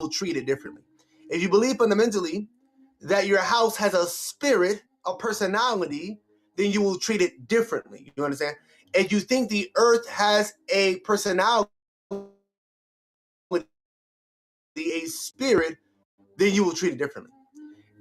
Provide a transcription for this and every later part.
will treat it differently. If you believe fundamentally that your house has a spirit, a personality, then you will treat it differently. You understand? If you think the earth has a personality, a spirit, then you will treat it differently.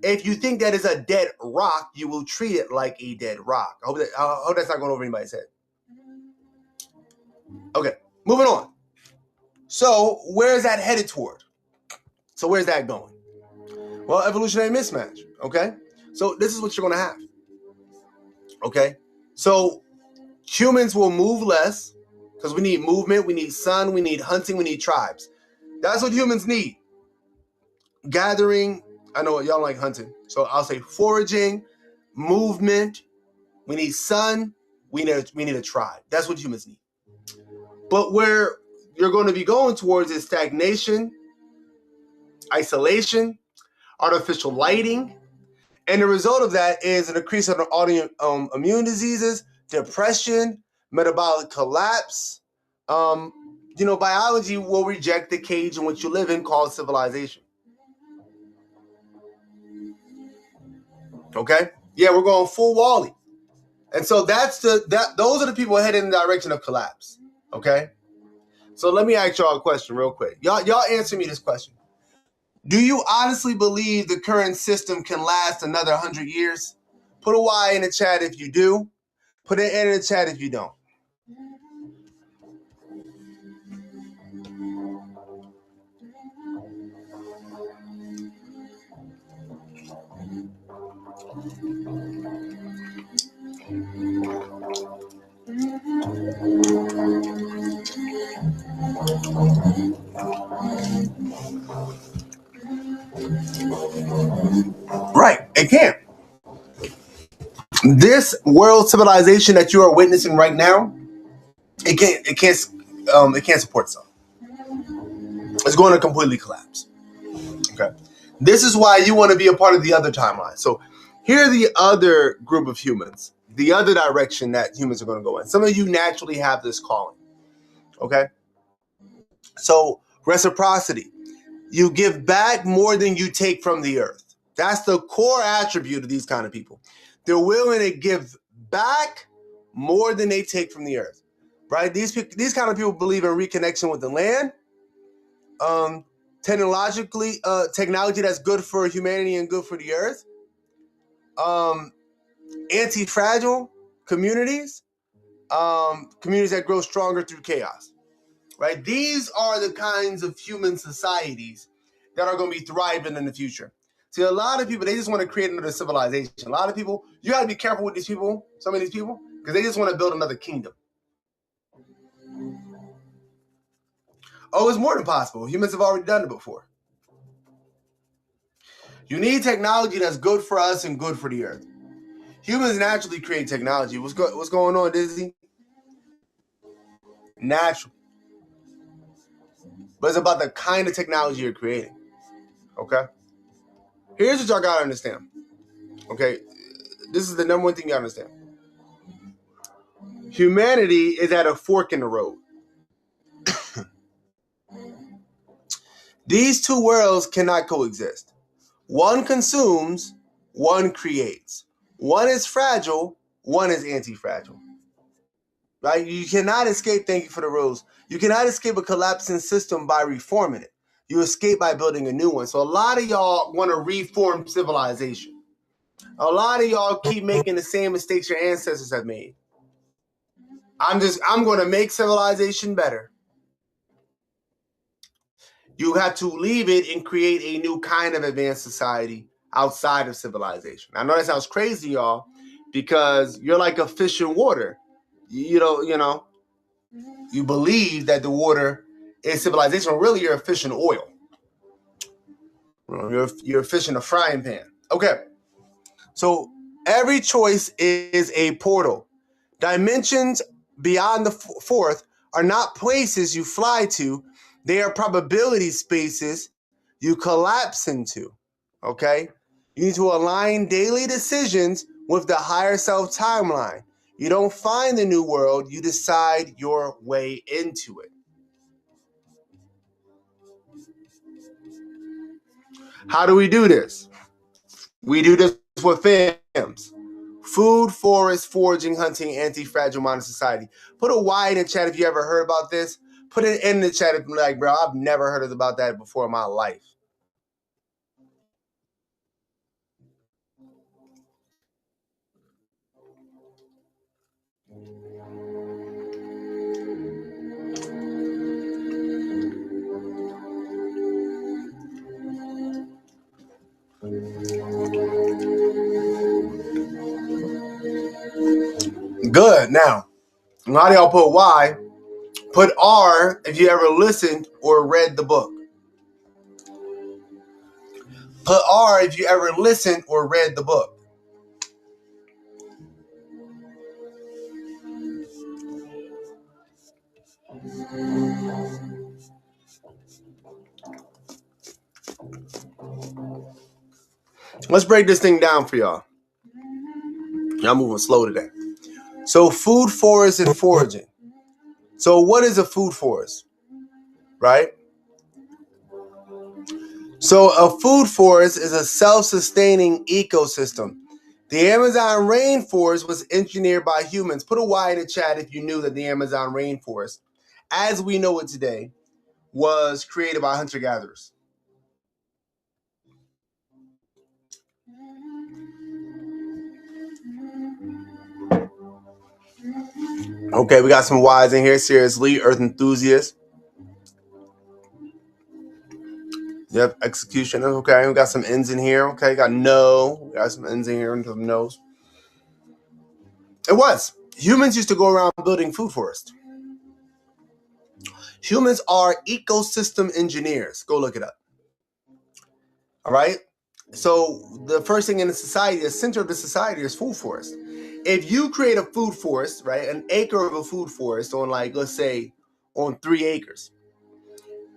If you think that is a dead rock, you will treat it like a dead rock. I hope that's not going over anybody's head. Okay, moving on. So where is that headed toward? So where's that going? Well, evolutionary mismatch, okay? So this is what you're going to have, okay? So humans will move less because we need movement, we need sun, we need hunting, we need tribes. That's what humans need. Gathering, I know y'all like hunting, so I'll say foraging, movement, we need sun, we need a tribe. That's what humans need. But where you're going to be going towards is stagnation, isolation, artificial lighting, and the result of that is an increase in immune diseases, depression, metabolic collapse. Biology will reject the cage in which you live in called civilization. Okay? Yeah, we're going full Wall-E. And so those are the people heading in the direction of collapse. Okay? So let me ask y'all a question real quick. Y'all answer me this question. Do you honestly believe the current system can last another 100 years? Put a Y in the chat if you do. Put an N in the chat if you don't. Right, it can't. This world civilization that you are witnessing right now, it can't support itself. It's going to completely collapse. Okay. This is why you want to be a part of the other timeline. So here are the other group of humans, the other direction that humans are going to go in. Some of you naturally have this calling. Okay. So reciprocity. You give back more than you take from the earth. That's the core attribute of these kind of people. They're willing to give back more than they take from the earth, right? These kind of people believe in reconnection with the land, technology that's good for humanity and good for the earth, anti-fragile communities, communities that grow stronger through chaos. Right? These are the kinds of human societies that are going to be thriving in the future. See, a lot of people, they just want to create another civilization. A lot of people, you got to be careful with these people, some of these people, because they just want to build another kingdom. Oh, it's more than possible. Humans have already done it before. You need technology that's good for us and good for the earth. Humans naturally create technology. What's going on, Disney? Natural. But it's about the kind of technology you're creating. Okay? Here's what y'all gotta understand. Okay? This is the number one thing you gotta understand. Humanity is at a fork in the road. These two worlds cannot coexist. One consumes, one creates. One is fragile, one is anti-fragile. Right? You cannot escape, thank you for the rules. You cannot escape a collapsing system by reforming it. You escape by building a new one. So a lot of y'all want to reform civilization. A lot of y'all keep making the same mistakes your ancestors have made. I'm going to make civilization better. You have to leave it and create a new kind of advanced society outside of civilization. I know that sounds crazy, y'all, because you're like a fish in water. You believe that the water is civilization. Really, you're a fish in oil. You're a fish in a frying pan. Okay. So every choice is a portal. Dimensions beyond the fourth are not places you fly to. They are probability spaces you collapse into. Okay? You need to align daily decisions with the higher self timeline. You don't find the new world, you decide your way into it. How do we do this? We do this with FAMS. Food, forest, foraging, hunting, anti-fragile modern society. Put a Y in the chat if you ever heard about this. Put it in the chat if you're like, bro, I've never heard about that before in my life. Good. Now, how do y'all put Y? Put R if you ever listened or read the book. Put R if you ever listened or read the book. Let's break this thing down for y'all. Y'all moving slow today. So food, forest, and foraging. So what is a food forest? Right? So a food forest is a self-sustaining ecosystem. The Amazon rainforest was engineered by humans. Put a Y in the chat if you knew that the Amazon rainforest, as we know it today, was created by hunter-gatherers. Okay, we got some Y's in here. Seriously, Earth enthusiasts. Yep, execution. Okay, we got some N's in here. Okay, got no. We got some N's in here into the nose. It was. Humans used to go around building food forests. Humans are ecosystem engineers. Go look it up. All right? So the first thing in the society, the center of the society is food forest. If you create a food forest, right, an acre of a food forest on like, let's say, on 3 acres,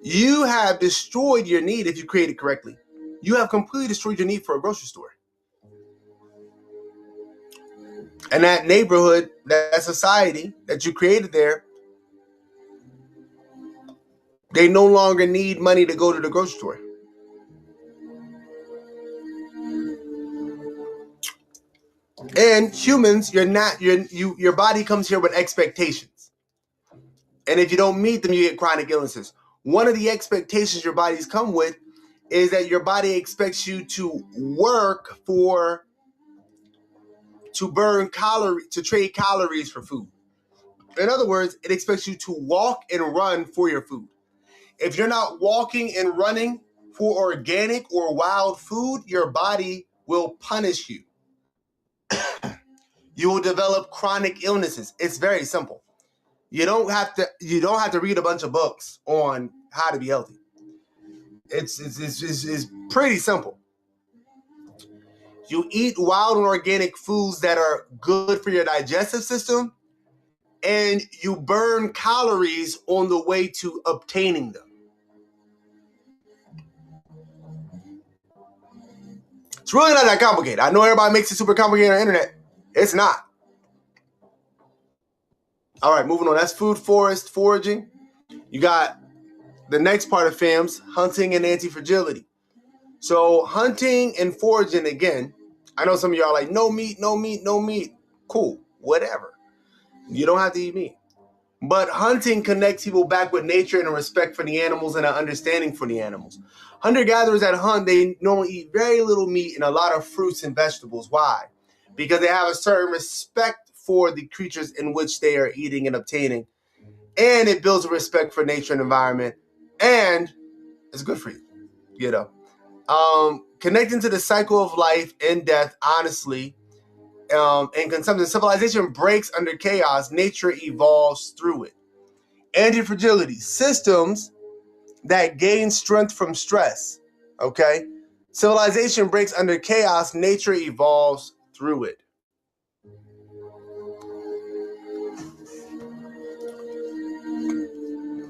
you have destroyed your need if you create it correctly. You have completely destroyed your need for a grocery store. And that neighborhood, that society that you created there, they no longer need money to go to the grocery store. And humans, your body comes here with expectations. And if you don't meet them, you get chronic illnesses. One of the expectations your bodies come with is that your body expects you to work to burn calories, to trade calories for food. In other words, it expects you to walk and run for your food. If you're not walking and running for organic or wild food, your body will punish you. You will develop chronic illnesses. It's very simple. You don't have to read a bunch of books on how to be healthy. It's pretty simple. You eat wild and organic foods that are good for your digestive system, and you burn calories on the way to obtaining them. It's really not that complicated. I know everybody makes it super complicated on the internet. It's not. All right, moving on. That's food, forest, foraging. You got the next part of FAMS, hunting and anti-fragility. So hunting and foraging, again, I know some of y'all are like, no meat, no meat, no meat. Cool, whatever. You don't have to eat meat. But hunting connects people back with nature and a respect for the animals and an understanding for the animals. Hunter-gatherers that hunt, they normally eat very little meat and a lot of fruits and vegetables. Why? Because they have a certain respect for the creatures in which they are eating and obtaining. And it builds a respect for nature and environment. And it's good for you, you know. Connecting to the cycle of life and death, honestly, and consumption. Civilization breaks under chaos. Nature evolves through it. Anti-fragility. Systems that gain strength from stress. Okay? Civilization breaks under chaos. Nature evolves through it.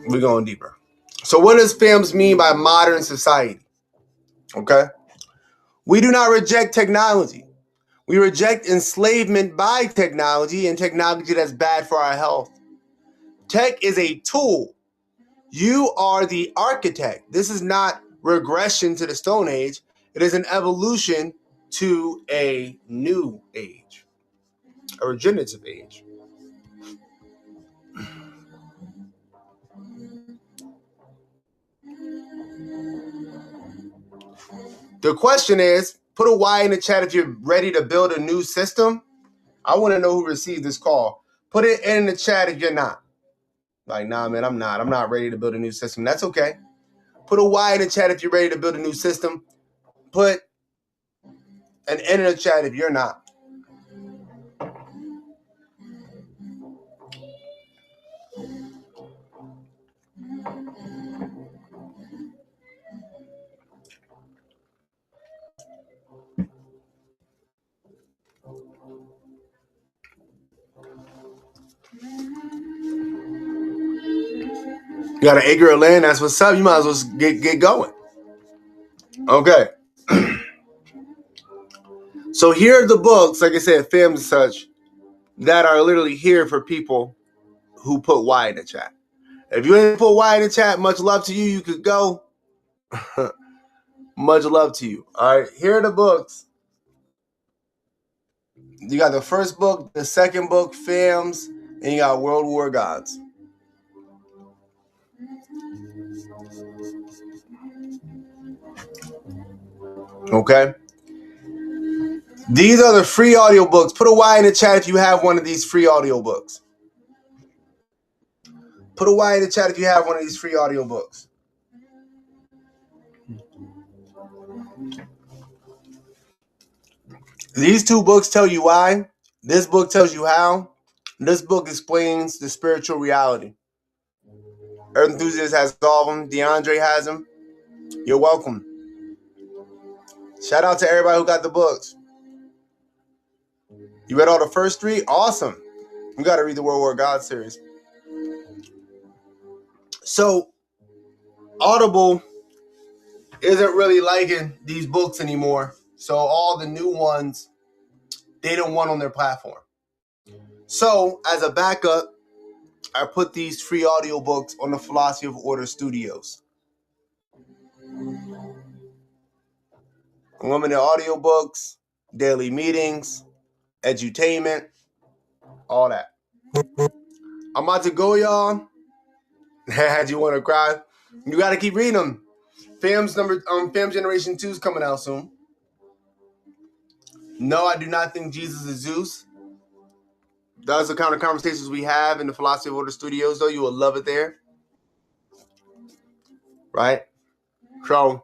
We're going deeper. So what does FAMS mean by modern society? Okay? We do not reject technology. We reject enslavement by technology and technology that's bad for our health. Tech is a tool. You are the architect. This is not regression to the Stone Age. It is an evolution to a new age, a regenerative age. The question is, put a Y in the chat if you're ready to build a new system. I want to know who received this call. Put it in the chat if you're not. Like, nah, man, I'm not. I'm not ready to build a new system. That's okay. Put a Y in the chat if you're ready to build a new system. Put an N in the chat if you're not. You got an acre of land, that's what's up. You might as well get going. Okay. So here are the books, like I said, films and such, that are literally here for people who put Y in the chat. If you didn't put Y in the chat, much love to you. You could go. Much love to you. All right. Here are the books. You got the first book, the second book, films, and you got World War Gods. Okay. These are the free audiobooks. Put a Y in the chat if you have one of these free audiobooks. Put a Y in the chat if you have one of these free audiobooks. These two books tell you why. This book tells you how. This book explains the spiritual reality. Earth Enthusiast has all of them. DeAndre has them. You're welcome. Shout out to everybody who got the books. You read all the first three? Awesome. You got to read the World War God series. So, Audible isn't really liking these books anymore. So, all the new ones, they don't want on their platform. So, as a backup, I put these free audiobooks on the Philosophy of Order Studios. Unlimited audiobooks, daily meetings, edutainment, all that. I'm about to go, y'all. Had you want to cry? You got to keep reading them. Fam Generation 2 is coming out soon. No, I do not think Jesus is Zeus. Those are the kind of conversations we have in the Philosophy of Order Studios, though. You will love it there. Right? So,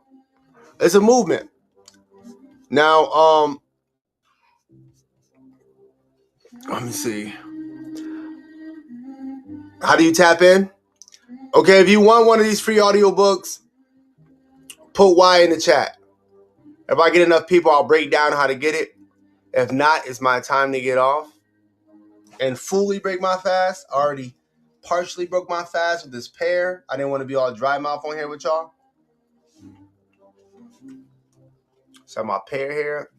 it's a movement. Now, let me see. How do you tap in? Okay, if you want one of these free audiobooks, put Y in the chat. If I get enough people, I'll break down how to get it. If not, it's my time to get off and fully break my fast. I already partially broke my fast with this pear. I didn't want to be all dry mouth on here with y'all. So my pear here.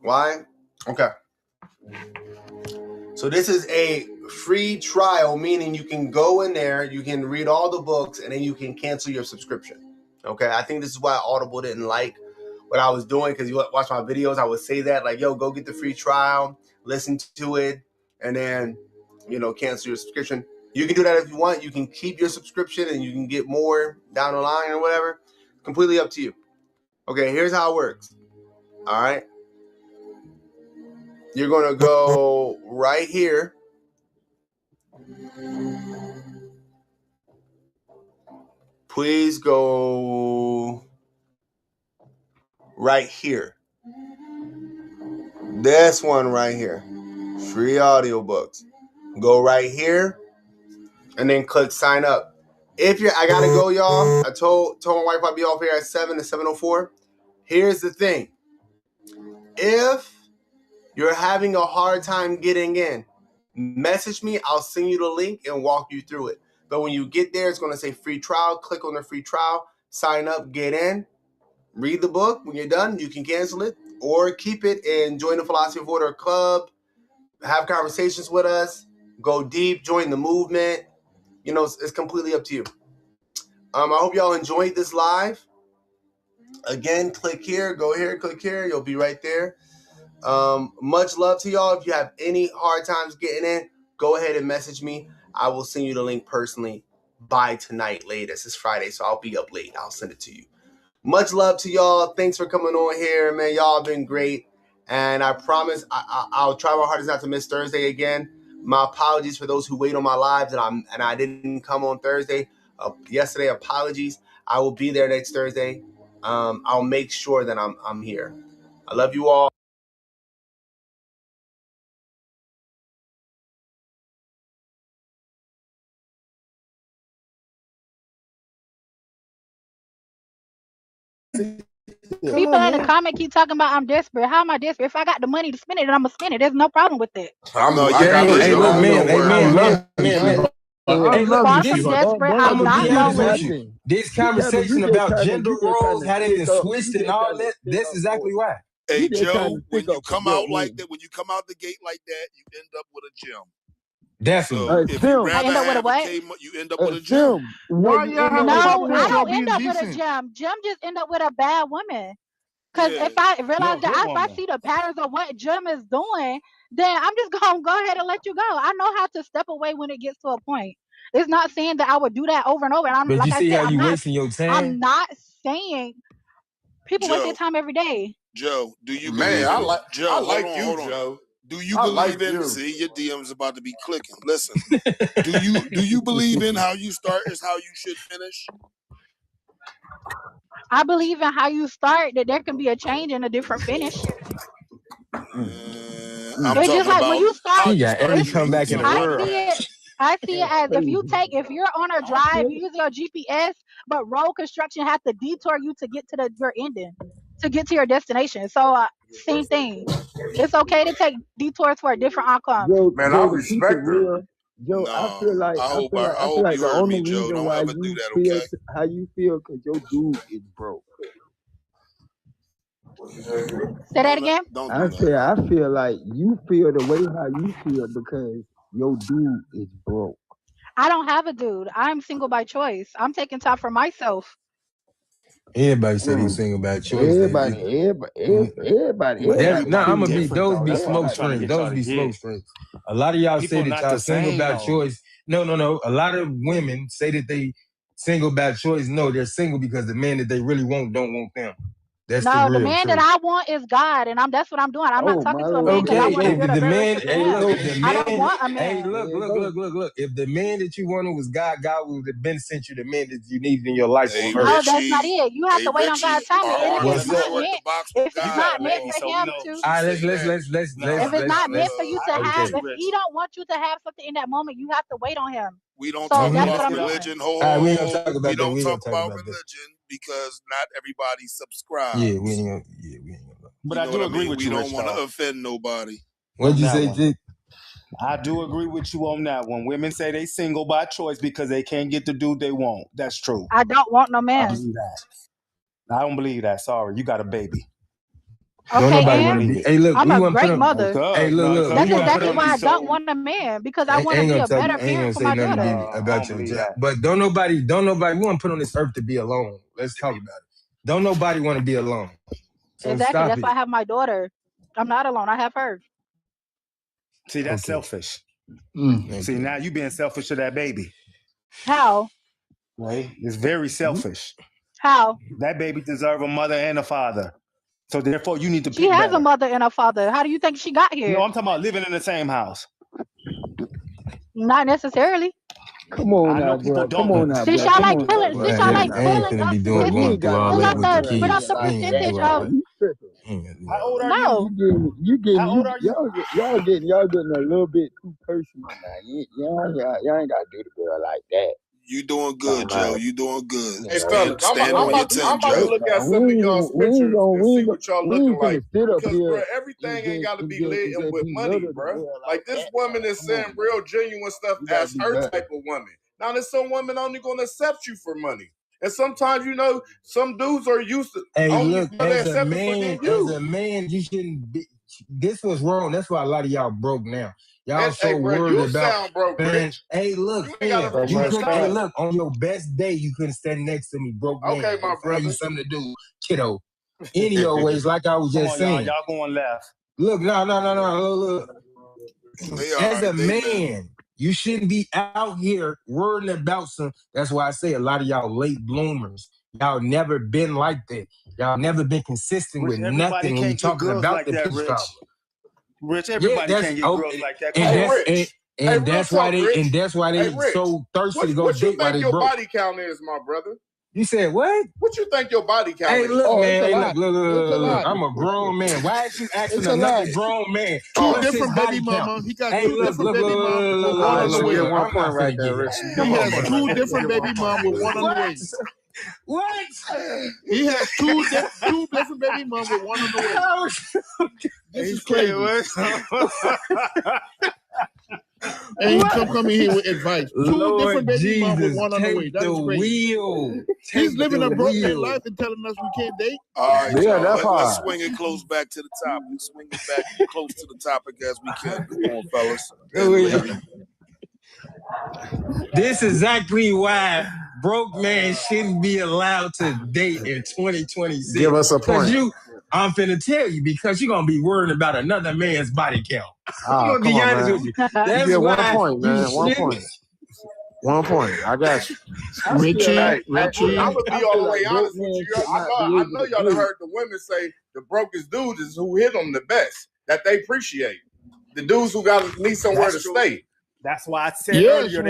Why? Okay. So this is a free trial, meaning you can go in there, you can read all the books, and then you can cancel your subscription. Okay. I think this is why Audible didn't like what I was doing, because you watch my videos, I would say that, like, yo, go get the free trial, listen to it, and then, cancel your subscription. You can do that if you want. You can keep your subscription and you can get more down the line or whatever. Completely up to you. Okay, here's how it works. All right. You're going to go right here. Please go right here. This one right here. Free audiobooks. Go right here and then click sign up. I gotta go, y'all. I told my wife I'd be off here at 7 to 7:04. Here's the thing. If you're having a hard time getting in, message me. I'll send you the link and walk you through it. But when you get there, it's going to say free trial. Click on the free trial. Sign up. Get in. Read the book. When you're done, you can cancel it or keep it and join the Philosophy of Order Club. Have conversations with us. Go deep. Join the movement. It's completely up to you. I hope y'all enjoyed this live. Again, click here, go here, click here. You'll be right there. Much love to y'all. If you have any hard times getting in, go ahead and message me. I will send you the link personally by tonight latest. It's Friday, so I'll be up late. I'll send it to you. Much love to y'all. Thanks for coming on here, man. Y'all have been great. And I promise I'll try my hardest not to miss Thursday again. My apologies for those who wait on my lives and I didn't come on Thursday. Yesterday, apologies. I will be there next Thursday. I'll make sure that I'm here. I love you all. People in the comment keep talking about I'm desperate. How am I desperate? If I got the money to spend it, then I'm gonna spend it. There's no problem with it. Hey, look, man. Hey, look, Far from desperate, I'm not lonely. this conversation about gender roles, how they been switched and all that, that's exactly why. Hey, Joe, when you come out like that, when you come out the gate like that, you end up with a gym. Definitely. So if you rather I end up with a what? you end up with a gym. No, I don't end up with a gym. Jim just end up with a bad woman. Because if I realize that if I see the patterns of what Jim is doing, then I'm just gonna go ahead and let you go. I know how to step away when it gets to a point. It's not saying that I would do that over and over. And I'm But like you see how you I'm wasting your time? I'm not saying people waste their time every day. Joe, do you believe Joe? I like hold on. Joe. Do you believe in? See, your DM's about to be clicking. Listen, do you believe in how you start is how you should finish? I believe in how you start that there can be a change and a different finish. I'm it's just like when you start. She got every comeback in the world. I see it as if you're on a drive, you use your GPS, but road construction has to detour you to get to your ending, to get to your destination. So same thing. It's okay to take detours for a different outcome. Man, I respect her. Joe, No, I feel like I hope the you heard only me, Joe. reason Don't why ever you do that, feel okay? how you feel because your dude is broke. Say that again. Don't do that. I feel like you feel the way how you feel because your dude is broke. I don't have a dude. I'm single by choice. I'm taking time for myself. Everybody said he was single by choice. Everybody. No, I'm gonna be those be smoke screens. Those be smoke screens. A lot of y'all say that y'all single by choice. No. A lot of women say that they single by choice. No, they're single because the man that they really want don't want them. That's the real the man truth. that I want is God, and that's what I'm doing. I'm not talking to a man because I want to build a relationship with him. I don't want a man. Hey, look. If the man that you wanted was God would have been sent you the man that you needed in your life on earth. No, that's not it. You have to wait on God's timing. If it's not meant for him to. All right, let's. If it's not meant for you to have, if he don't want you to have something in that moment, you have to wait on him. We don't talk about religion. We don't talk about we don't talk about religion because not everybody subscribes. Yeah, we ain't gonna. But I do agree with you. We don't want to offend nobody. What'd you say, Tik? I do agree with you on that one. Women say they single by choice because they can't get the dude they want. That's true. I don't want no man. I believe that. I don't believe that. Sorry, you got a baby. Okay, and hey, look, I'm a great mother. Hey, look. That's exactly why I don't want a man because I want to be a better parent for my daughter. About your but don't nobody. We want to put on this earth to be alone. Let's talk about it. Don't nobody want to be alone. So exactly. That's why I have my daughter. I'm not alone. I have her. See, that's selfish. See, now you being selfish to that baby. How? Right? It's very selfish. How? That baby deserves a mother and a father. So therefore, you need to pick She has better. a mother and a father. How do you think she got here? No, I'm talking about living in the same house. Not necessarily. Come on now, bro. Come on now, bro. Since y'all like pulling, I ain't finna be going through all that with the kids. Put up the percentage of. How old are No. Y'all getting a little bit too personal now. Y'all ain't gotta do the girl like that. You doing good, Joe. You doing good. Hey, fellas, I'm about to look at some of y'all's pictures and see what y'all looking like. Because, bro, everything ain't got to be laden with money, bro. Like, this woman is saying real genuine stuff as her type of woman. Now, there's some women only going to accept you for money. And sometimes, some dudes are used to hey, look, as a man, you shouldn't this was wrong. That's why a lot of y'all broke now. Y'all so bro, worried you about sound broke, man. Rich. Hey, look, man, you couldn't. Hey, look, on your best day, you couldn't stand next to me, broke man. Okay, my Find you brother. something to do, kiddo. Anyways, like I was just saying. Y'all going left. Look, no. Look. As a man, you shouldn't be out here worrying about some. That's why I say a lot of y'all late bloomers. Y'all never been like that. Y'all never been consistent with nothing when you're talking about the pitch problem. Rich, everybody can't get girls like that. And that's why they so thirsty to go date. Why they broke? What you think your body count is, my brother? You said what? What you think your body count is? Hey, look, man. Hey, look. I'm a grown man. Why is you asking another grown man? Two different baby mama. He got two different baby mama with one on the way. Get 1 point right there, Rich. He has two different baby mama with one on the way. What? He has two different baby mama with one on the way. This is crazy. And he coming here with advice. Two different baby mama with one on the way. That is crazy. He's living a broke man life and telling us we can't date. All right, let's swing it close back to the topic. Swing it back close to the topic as we can. Come on, fellas. This is exactly why broke man shouldn't be allowed to date in 2026. Give us a point. I'm finna tell you, because you're gonna be worrying about another man's body count. I'm gonna be honest with you. That's you get why 1 point, man. 1 point. 1 point. I got you. Richie. I'm gonna be all the way honest with you. I know y'all done heard the women say the brokest dudes is who hit them the best, that they appreciate. The dudes who got need somewhere to stay. That's why I said earlier.